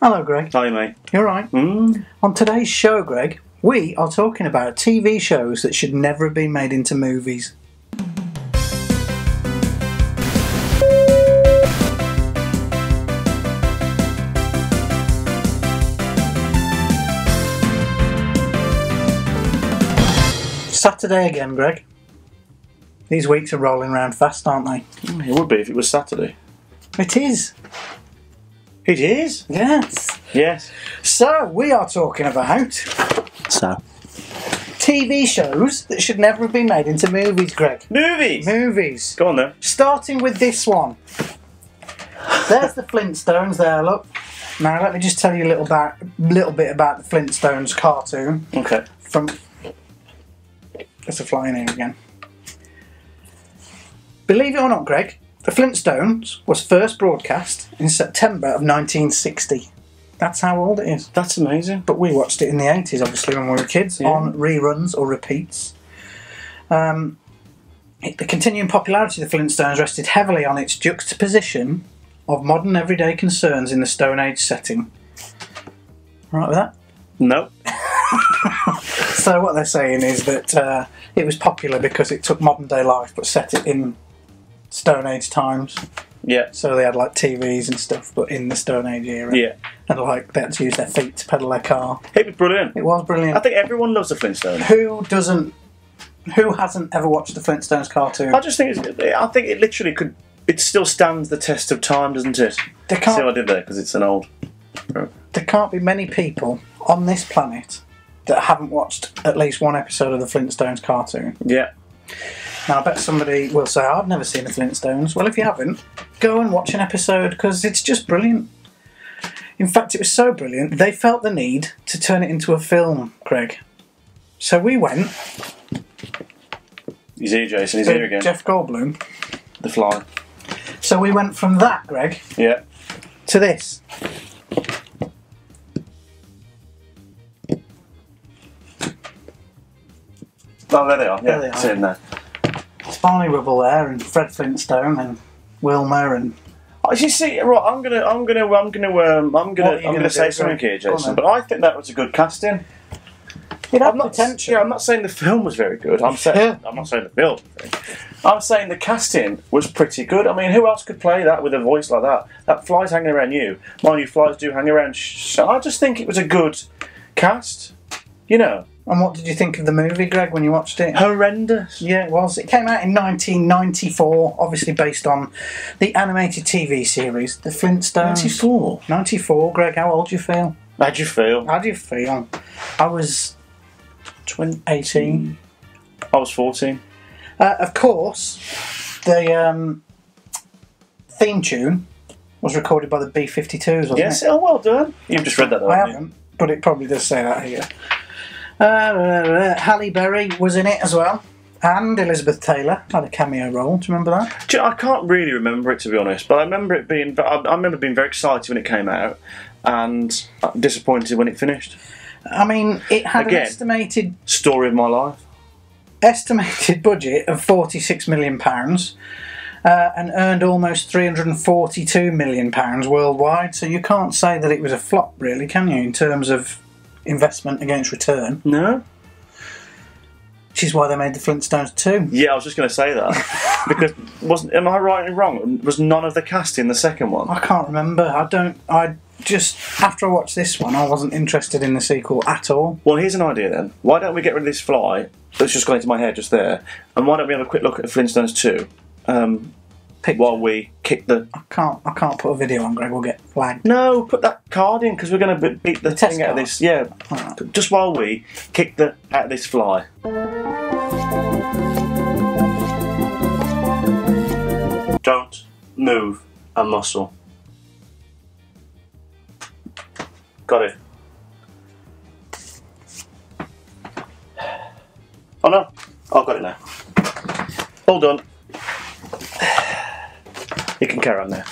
Hello, Greg. Hi, mate. You're right. On today's show, Greg, we are talking about TV shows that should never have been made into movies. Saturday again, Greg. These weeks are rolling around fast, aren't they? It would be if it was Saturday. It is. It is? Yes. Yes. So, we are talking about TV shows that should never have been made into movies, Greg. Movies? Movies. Go on then. Starting with this one. There's the Flintstones there, look. Now, let me just tell you a little bit about the Flintstones cartoon. Okay. There's a fly in here again. Believe it or not, Greg, the Flintstones was first broadcast in September of 1960. That's how old it is. That's amazing. But we watched it in the 80s, obviously, when we were kids, on reruns or repeats. The continuing popularity of the Flintstones rested heavily on its juxtaposition of modern everyday concerns in the Stone Age setting. Right with that? No. So what they're saying is that it was popular because it took modern day life but set it in Stone Age times. Yeah. So they had like TVs and stuff, but in the Stone Age era. Yeah. And like they had to use their feet to pedal their car. It was brilliant. It was brilliant. I think everyone loves the Flintstones. Who hasn't ever watched the Flintstones cartoon? I think it literally could. It still stands the test of time, doesn't it? See what I did there? Because it's an old. There can't be many people on this planet that haven't watched at least one episode of the Flintstones cartoon. Yeah. Now I bet somebody will say, I've never seen the Flintstones. Well, if you haven't, go and watch an episode because it's just brilliant. In fact, it was so brilliant, they felt the need to turn it into a film, Craig. So we went... He's here, Jason. He's here again. Jeff Goldblum. The Fly. So we went from that, Greg, Yeah. to this. Oh, there they are. Yeah, There they are. see them there. It's Barney Rubble there, and Fred Flintstone, and Wilma, and... Oh, you see, right? I'm gonna say something here, Jason. But I think that was a good casting. It had potential. Yeah, I'm not saying the film was very good. I'm not saying the film. I'm saying the casting was pretty good. I mean, who else could play that with a voice like that? That fly's hanging around you. Mind you, flies do hang around. I just think it was a good cast. You know. And what did you think of the movie, Greg, when you watched it? Horrendous. Yeah, it was. It came out in 1994, obviously based on the animated TV series, The Flintstones. 94? 94, Greg, how old do you feel? How'd you feel? How do you feel? I was 18. I was 14. Of course, the theme tune was recorded by the B-52s, wasn't Yes, it? oh, well done. You've just read that, though, I haven't haven't, but it probably does say that here. Halle Berry was in it as well, and Elizabeth Taylor had a cameo role. Do you remember that? I can't really remember it, to be honest, but I remember it being. I remember being very excited when it came out, and disappointed when it finished. I mean, it had an estimated story of my life. Estimated budget of £46 million, and earned almost £342 million worldwide. So you can't say that it was a flop, really, can you? In terms of investment against return. No. Which is why they made the Flintstones 2. Yeah, I was just going to say that. Because, am I right or wrong? Was none of the cast in the second one? I can't remember. After I watched this one, I wasn't interested in the sequel at all. Well, here's an idea then. Why don't we get rid of this fly that's just gone into my head just there, and why don't we have a quick look at Flintstones 2? While we kick the... I can't put a video on, Greg, we'll get flagged. No, put that card in, because we're going to beat the thing out of this. Yeah, right. Just while we kick out of this fly. Don't move a muscle. Got it. Oh no, I've got it now. All done. You can carry on now.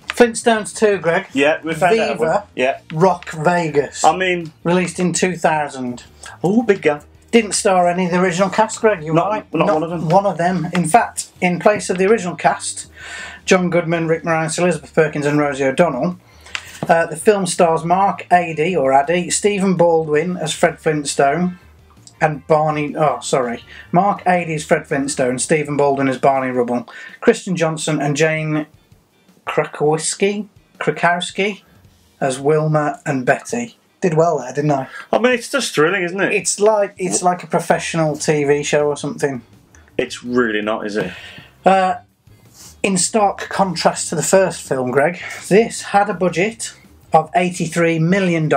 Flintstones 2, Greg. Yeah, we found out. Viva Yeah. Rock Vegas. I mean... Released in 2000. Oh, big guy. Didn't star any of the original cast, Greg, you're right. Not one of them. One of them. In fact, in place of the original cast, John Goodman, Rick Moranis, Elizabeth Perkins and Rosie O'Donnell, The film stars Mark Addy, Stephen Baldwin as Fred Flintstone, and Mark Addy as Fred Flintstone, Stephen Baldwin as Barney Rubble, Kristen Johnson and Jane Krakowski as Wilma and Betty. Did well there, didn't I? I mean, it's just thrilling, isn't it? It's like a professional TV show or something. It's really not, is it? In stark contrast to the first film, Greg, this had a budget of $83 million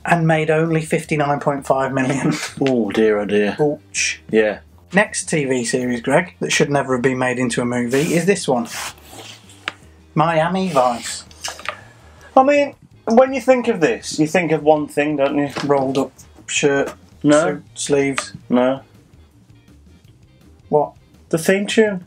and made only $59.5 million. Oh dear, oh dear. Ouch. Yeah. Next TV series, Greg, that should never have been made into a movie is this one. Miami Vice. I mean, when you think of this, you think of one thing, don't you? Rolled up shirt, No. suit, sleeves. No. What? The theme tune.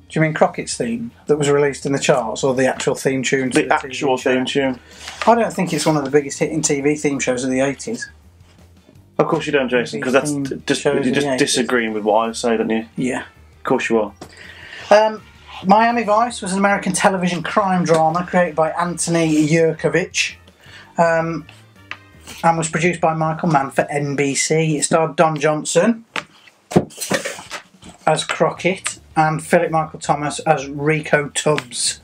Do you mean Crockett's theme that was released in the charts, or the actual theme tune? To The actual theme tune. I don't think it's one of the biggest hitting TV theme shows of the 80s. Of course you don't, Jason, because that's you're just disagreeing with what I say, don't you? Yeah. Of course you are. Miami Vice was an American television crime drama created by Anthony Yerkovich and was produced by Michael Mann for NBC. It starred Don Johnson as Crockett and Philip Michael Thomas as Rico Tubbs.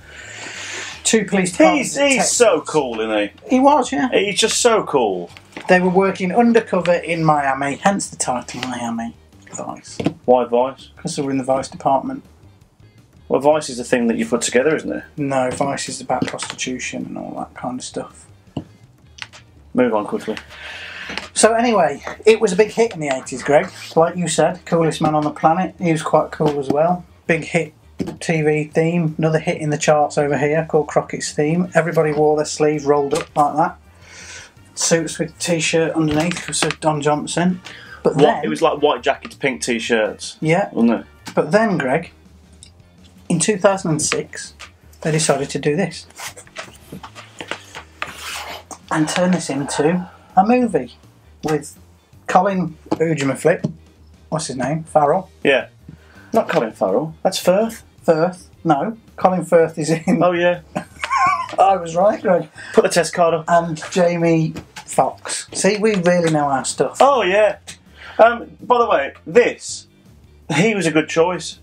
Two police department He's so cool, isn't he? He was, yeah. He's just so cool. They were working undercover in Miami, hence the title Miami Vice. Why Vice? Because they were in the Vice department. Well, Vice is the thing that you put together, isn't it? No, Vice is about prostitution and all that kind of stuff. Move on quickly. So anyway, it was a big hit in the 80s, Greg. Like you said, coolest man on the planet. He was quite cool as well. Big hit TV theme. Another hit in the charts over here called Crockett's Theme. Everybody wore their sleeves rolled up like that. Suits with t-shirt underneath, which said Don Johnson. But then, it was like white jackets, pink t-shirts. Yeah. Wasn't it? But then, Greg, in 2006, they decided to do this. And turn this into a movie with Colin Ujimaflip. What's his name? Farrell? Yeah. Not Colin Farrell. That's Firth. Firth? No. Colin Firth is in. Oh, yeah. I was right, Greg. Put the test card up. And Jamie Foxx. See, we really know our stuff. Oh, yeah. By the way, he was a good choice.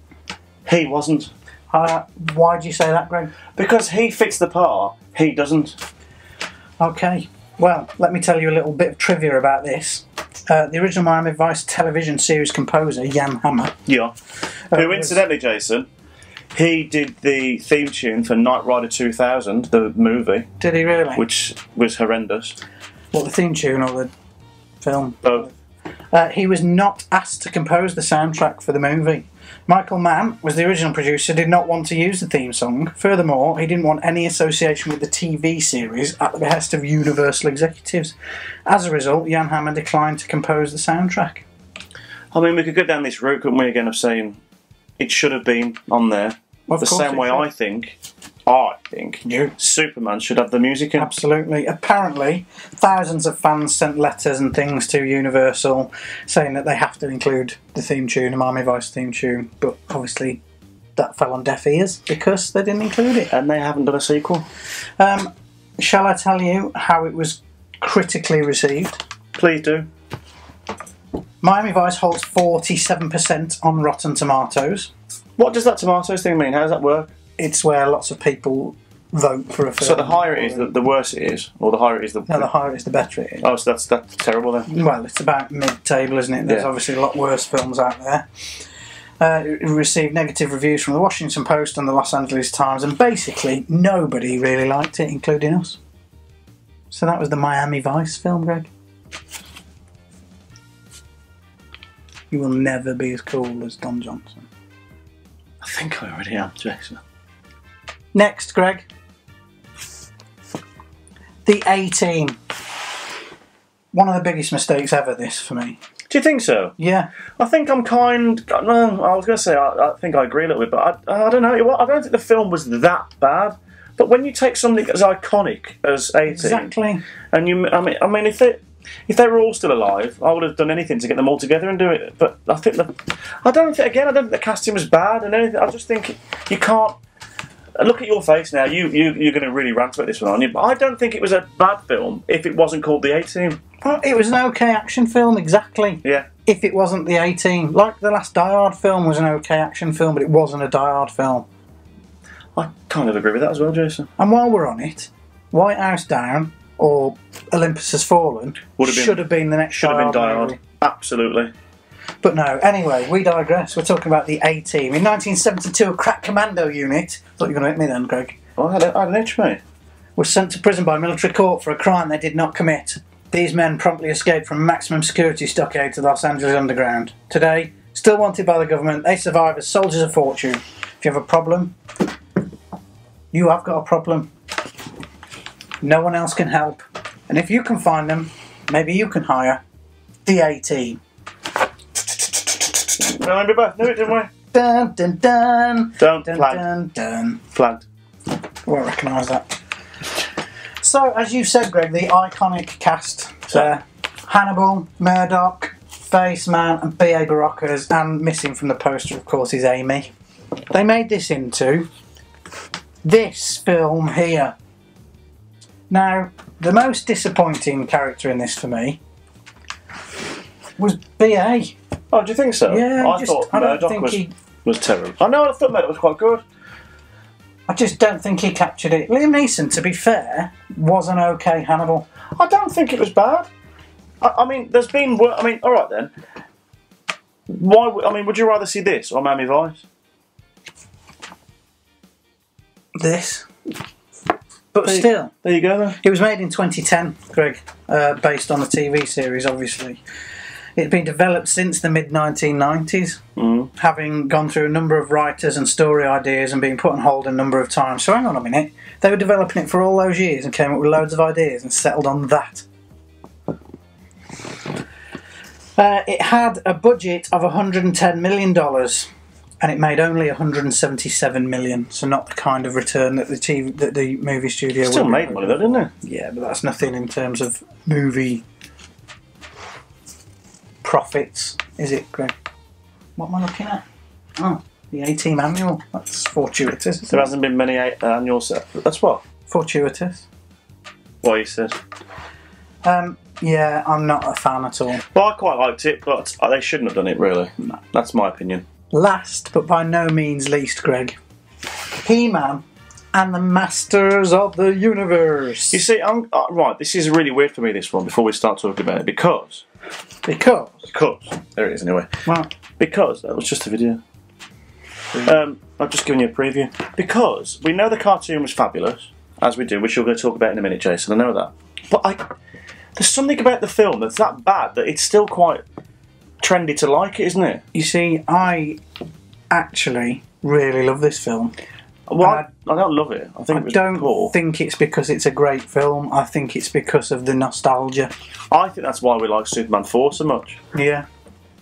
He wasn't. Why do you say that, Greg? Because he fits the part, he doesn't. Okay. Well, let me tell you a little bit of trivia about this. The original Miami Vice television series composer, Jan Hammer. Yeah. Who, incidentally, Jason, he did the theme tune for Knight Rider 2000, the movie. Did he really? Which was horrendous. What, the theme tune or the film? Both. He was not asked to compose the soundtrack for the movie. Michael Mann was the original producer, did not want to use the theme song. Furthermore, he didn't want any association with the TV series at the behest of Universal executives. As a result, Jan Hammer declined to compose the soundtrack. I mean, we could go down this route, couldn't we, again, of saying it should have been on there. Well, the same way I think Superman should have the music in. Absolutely. Apparently, thousands of fans sent letters and things to Universal saying that they have to include the theme tune, the Miami Vice theme tune, but obviously that fell on deaf ears because they didn't include it. And they haven't done a sequel. Shall I tell you how it was critically received? Please do. Miami Vice holds 47% on Rotten Tomatoes. What does that tomatoes thing mean? How does that work? It's where lots of people vote for a film. So the higher it is, the worse it is? Or the higher it is, the... No, the higher it is, the better it is. Oh, so that's terrible then? Well, it's about mid-table, isn't it? There's obviously a lot worse films out there. It received negative reviews from the Washington Post and the Los Angeles Times, and basically nobody really liked it, including us. So that was the Miami Vice film, Greg. You will never be as cool as Don Johnson. I think I already am, Jason. Next, Greg. The A-Team. One of the biggest mistakes ever, this, for me. Do you think so? Yeah. I think I'm kind... No, I was going to say, I think I agree a little bit, but I don't know. I don't think the film was that bad. But when you take something as iconic as A-Team... Exactly. And you... I mean, if they were all still alive, I would have done anything to get them all together and do it. But I think I don't think the casting was bad and anything. I just think you can't Look at your face now. You're going to really rant about this one, aren't you? But I don't think it was a bad film if it wasn't called The A-Team. Well, it was an okay action film, exactly. Yeah. If it wasn't The A-Team. Like the last Die Hard film was an okay action film, but it wasn't a Die Hard film. I kind of agree with that as well, Jason. And while we're on it, White House Down or Olympus Has Fallen should have been the next Die Hard movie. Absolutely. But no, anyway, we digress. We're talking about the A-Team. In 1972, a crack commando unit, thought you were going to hit me then, Greg. Oh, I had an itch, mate. Was sent to prison by military court for a crime they did not commit. These men promptly escaped from a maximum security stockade to the Los Angeles Underground. Today, still wanted by the government, they survive as soldiers of fortune. If you have a problem, you have got a problem. No one else can help. And if you can find them, maybe you can hire the A-Team. No, we both knew it, didn't we? Dun dun dun. Don't dun, plan. dun dun. Planned. Won't recognise that. So, as you said, Greg, the iconic cast there: Hannibal, Murdoch, Faceman, and B.A. Baracus, and missing from the poster, of course, is Amy. They made this into this film here. Now, the most disappointing character in this for me was B.A. Oh, do you think so? Yeah, I thought Murdoch was terrible. I thought Murdoch was quite good. I just don't think he captured it. Liam Neeson, to be fair, was an okay Hannibal. I don't think it was bad. I mean, there's been... I mean, all right then. Would you rather see this or Miami Vice? This. But still. There you go then. It was made in 2010, Greg, based on the TV series, obviously. It had been developed since the mid-1990s, having gone through a number of writers and story ideas and been put on hold a number of times. So hang on a minute, they were developing it for all those years and came up with loads of ideas and settled on that. It had a budget of $110 million and it made only $177 million, so not the kind of return that the movie studio still made money though, didn't it? Yeah, but that's nothing in terms of movie profits, is it, Greg? What am I looking at? Oh, the A-Team annual. That's fortuitous. There hasn't been many annual sets. That's what? Fortuitous. What you said. Yeah, I'm not a fan at all. Well, I quite liked it, but they shouldn't have done it, really. No. That's my opinion. Last, but by no means least, Greg, He-Man and the Masters of the Universe. You see, right, this is really weird for me, this one, before we start talking about it, because... There it is anyway. Well, because that was just a video. I've just given you a preview. Because we know the cartoon was fabulous, as we do, which you're going to talk about in a minute, Jason. I know that. But there's something about the film that's that bad that it's still quite trendy to like it, isn't it? You see, I actually really love this film. Well, I don't love it. I think it was don't poor. think it's because it's a great film. I think it's because of the nostalgia. I think that's why we like Superman 4 so much. Yeah.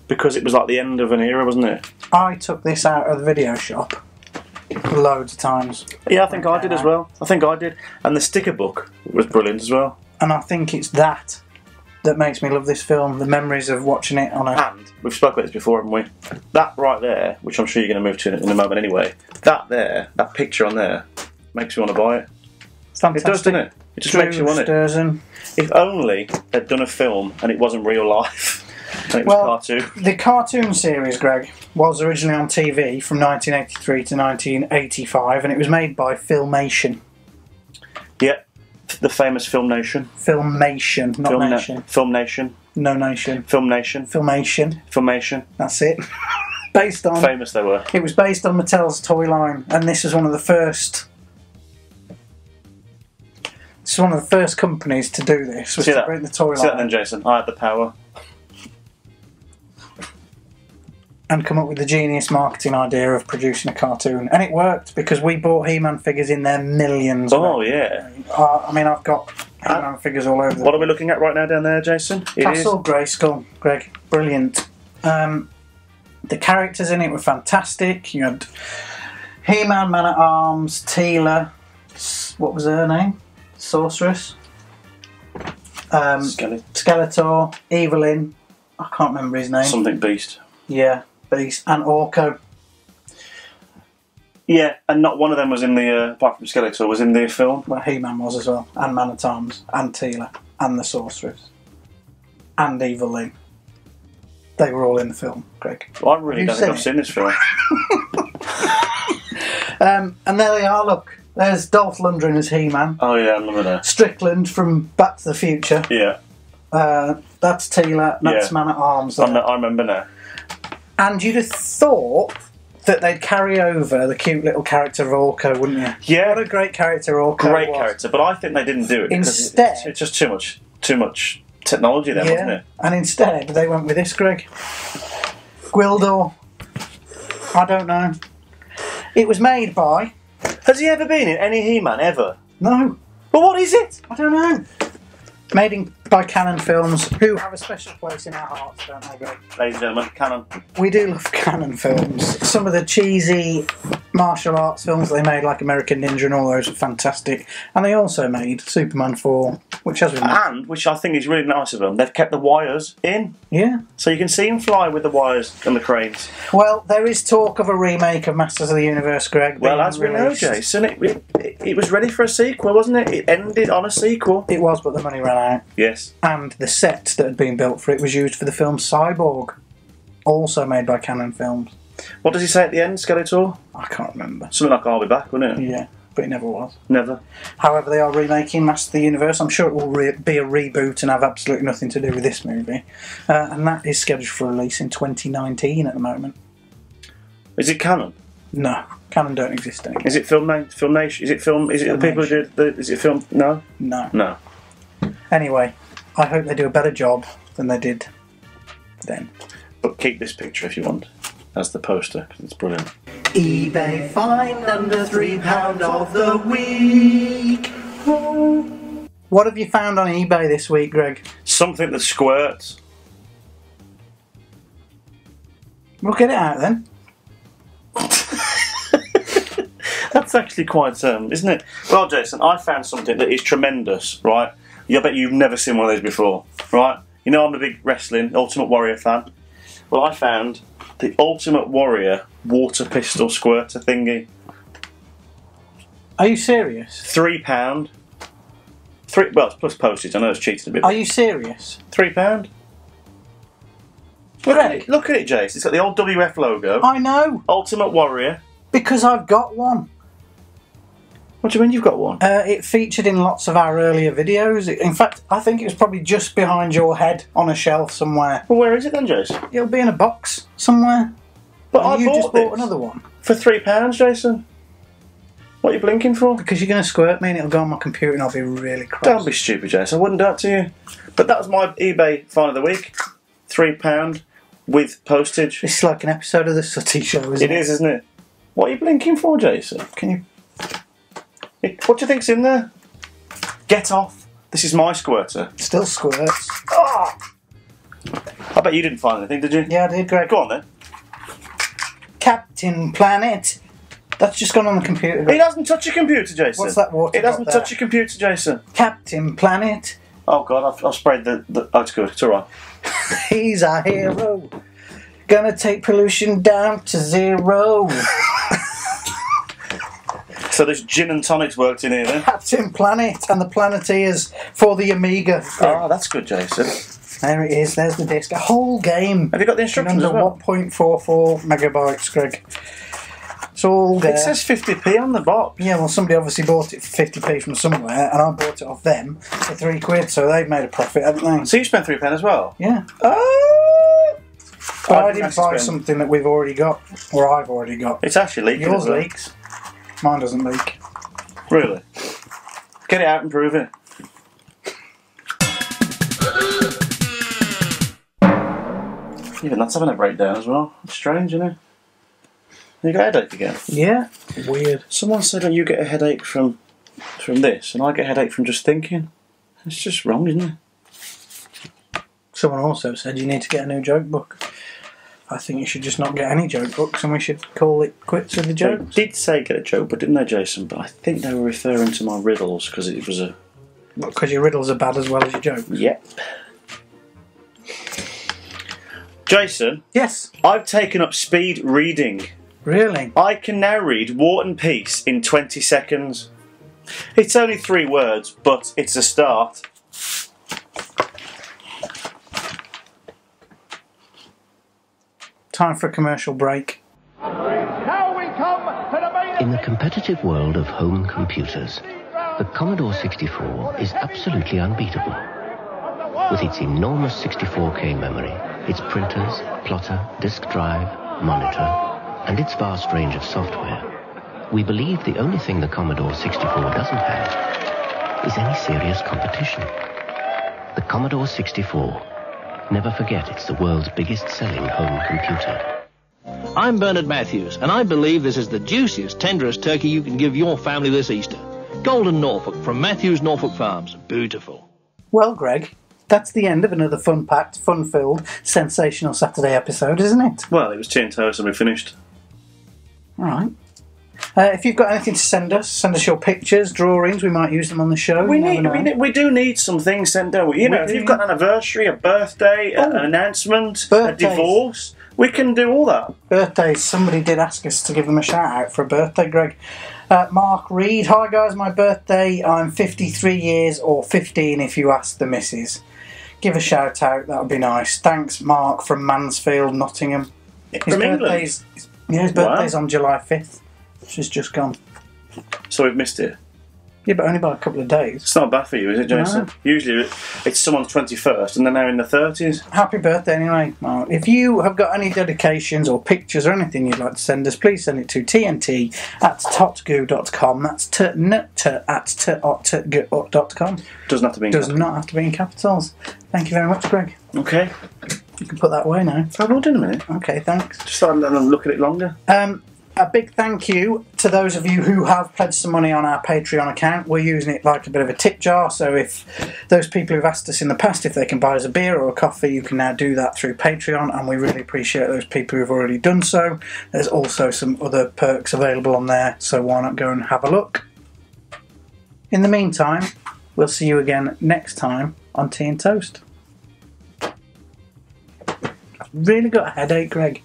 Because it was like the end of an era, wasn't it? I took this out of the video shop loads of times. Yeah, I think I did as well. I think I did. And the sticker book was brilliant as well. And I think it's that makes me love this film. The memories of watching it on a... And we've spoken about this before, haven't we? That right there, which I'm sure you're going to move to in a moment anyway, that there, that picture on there, makes you want to buy it. Fantastic. It does, doesn't it? It just makes you want it. If only they'd done a film and it wasn't real life. And it was cartoon. The cartoon series, Greg, was originally on TV from 1983 to 1985, and it was made by Filmation. Yeah, the famous Film Nation. Filmation, not Nation. Film Nation. No Nation. Film Nation. Filmation. Filmation. That's it. Based on... Famous they were. It was based on Mattel's toy line, and this was one of the first... It's one of the first companies to do this, was to bring the toy line. See that then, Jason? I had the power. And come up with the genius marketing idea of producing a cartoon. And it worked, because we bought He-Man figures in their millions. Oh, yeah. I mean, I've got He-Man figures all over. What are we looking at right now down there, Jason? Castle Grayskull, Greg. Brilliant. The characters in it were fantastic. You had He-Man, Man-at-Arms, Teela, what was her name? Sorceress. Skeletor, Evelyn. I can't remember his name. Something Beast. Yeah, Beast. And Orko. Yeah, and not one of them was in the, apart from Skeletor, was in the film. Well, He-Man was as well, and Man-at-Arms, and Teela, and the Sorceress, and Evil Lyn. They were all in the film, Greg. Well, I really don't think I've seen this film. And there they are, look. There's Dolph Lundgren as He-Man. Oh yeah, I remember that. Strickland from Back to the Future. Yeah. That's Teela, that's Man-at-Arms. I remember now. And you'd have thought that they'd carry over the cute little character of Orko, wouldn't you? Yeah. What a great character Orko Great was. character, but I think they didn't do it. Instead... It's just too much technology then, wasn't it? And instead they went with this, Greg. Gwildor. I don't know. It was made by... Has he ever been in any He-Man, ever? No. But what is it? I don't know. Made by Canon Films, who have a special place in our hearts, don't they, Greg? Ladies and gentlemen, Canon. We do love Canon Films. Some of the cheesy martial arts films they made, like American Ninja and all those, are fantastic. And they also made Superman 4, which has been... And, which I think is really nice of them, they've kept the wires in. Yeah. So you can see him fly with the wires and the cranes. Well, there is talk of a remake of Masters of the Universe, Greg. Well, as we know, Jason, it was ready for a sequel, wasn't it? It ended on a sequel. It was, but the money ran out. Yes. And the set that had been built for it was used for the film Cyborg, also made by Canon Films. What does he say at the end, Skeletor? I can't remember. Something like, I'll be back, wouldn't it? Yeah, but it never was. Never. However, they are remaking Masters of the Universe. I'm sure it will be a reboot and have absolutely nothing to do with this movie. And that is scheduled for release in 2019 at the moment. Is it canon? No, Canon don't exist anymore. Is it Filmation? Is it film? Is it the people who did? Is it film? No. No. No. Anyway, I hope they do a better job than they did then. But keep this picture if you want as the poster, because it's brilliant. eBay find under £3 of the week. What have you found on eBay this week, Greg? Something that squirts. We'll get it out then. That's actually quite, isn't it? Well, Jason, I found something that is tremendous, right? I bet you've never seen one of these before, right? You know I'm a big wrestling, Ultimate Warrior fan. Well, I found the Ultimate Warrior water pistol squirter thingy. Are you serious? £3. Well, it's plus postage. I know it's cheated a bit. Are you serious? £3. Look at it, Jace. It's got the old WF logo. I know. Ultimate Warrior. Because I've got one. What do you mean you've got one? It featured in lots of our earlier videos. In fact, I think it was probably just behind your head on a shelf somewhere. Well, where is it then, Jason? It'll be in a box somewhere. But you just bought another one. For £3, Jason? What are you blinking for? Because you're going to squirt me and it'll go on my computer and I'll be really cross. Don't be stupid, Jason. I wouldn't do that to you. But that was my eBay find of the week. £3 with postage. This is like an episode of the Sooty Show, isn't it? It is, isn't it? What are you blinking for, Jason? Can you... What do you think's in there? Get off. This is my squirter. Still squirts. Oh! I bet you didn't find anything, did you? Yeah, I did, Greg. Go on then. Captain Planet. That's just gone on the computer. It doesn't touch your computer, Jason. What's that water? It doesn't touch your computer, Jason. Captain Planet. Oh God, I've sprayed the... Oh, it's good. It's all right. He's our hero. Gonna take pollution down to 0. So there's gin and tonics worked in here then? Captain Planet and the Planeteers for the Amiga. Oh, that's good, Jason. There it is. There's the disc. A whole game. Have you got the instructions under as well? 1.44 megabytes, Greg. It's all there. It says 50p on the box. Yeah, well, somebody obviously bought it for 50p from somewhere, and I bought it off them for £3, so they've made a profit, haven't they? So you spent £3 as well? Yeah. Oh! But I didn't buy something that we've already got, or I've already got. It's actually leaking. Yours leaks. Mine doesn't leak. Really? Get it out and prove it. Even that's having a breakdown as well. It's strange, isn't it? You got a headache again? Yeah. Weird. Someone said that you get a headache from this, and I get a headache from just thinking. It's just wrong, isn't it? Someone also said you need to get a new joke book. I think you should just not get any joke books and we should call it quits with the jokes. They did say get a joke book, didn't they, Jason? But I think they were referring to my riddles because it was a... Because your riddles are bad as well as your jokes? Yep. Jason? Yes? I've taken up speed reading. Really? I can now read War and Peace in 20 seconds. It's only 3 words, but it's a start. Time for a commercial break. Now we come to the main. In the competitive world of home computers, the Commodore 64 is absolutely unbeatable. With its enormous 64K memory, its printers, plotter, disk drive, monitor, and its vast range of software, we believe the only thing the Commodore 64 doesn't have is any serious competition. The Commodore 64. Never forget it's the world's biggest selling home computer. I'm Bernard Matthews, and I believe this is the juiciest, tenderest turkey you can give your family this Easter. Golden Norfolk from Matthews Norfolk Farms. Beautiful. Well, Greg, that's the end of another fun-packed, fun-filled, sensational Saturday episode, isn't it? Well, it was tea and toast and we finished. All right. If you've got anything to send us your pictures, drawings. We might use them on the show. We do need some things sent, don't we? You know, if you've got an anniversary, a birthday, an announcement, a divorce, we can do all that. Birthdays. Somebody did ask us to give them a shout out for a birthday, Greg. Mark Reed. Hi guys, my birthday. I'm 53 years, or 15 if you ask the missus. Give a shout out. That would be nice. Thanks, Mark from Mansfield, Nottingham. His birthday's on July 5th. She's just gone. So we've missed it? Yeah, but only by a couple of days. It's not bad for you, is it, Jason? No. Usually it's someone's 21st and they're now in the 30s. Happy birthday anyway, Mark. If you have got any dedications or pictures or anything you'd like to send us, please send it to tnt@totgoo.com. That's tnt@totgoo.com. Doesn't have to be in capitals. Does not have to be in capitals. Thank you very much, Greg. Okay. You can put that away now. I will do in a minute. Okay, thanks. Just so I can look at it longer. A big thank you to those of you who have pledged some money on our Patreon account. We're using it like a bit of a tip jar, so if those people who've asked us in the past if they can buy us a beer or a coffee, you can now do that through Patreon, and we really appreciate those people who've already done so. There's also some other perks available on there, so why not go and have a look. In the meantime, we'll see you again next time on Tea and Toast. I've really got a headache, Greg.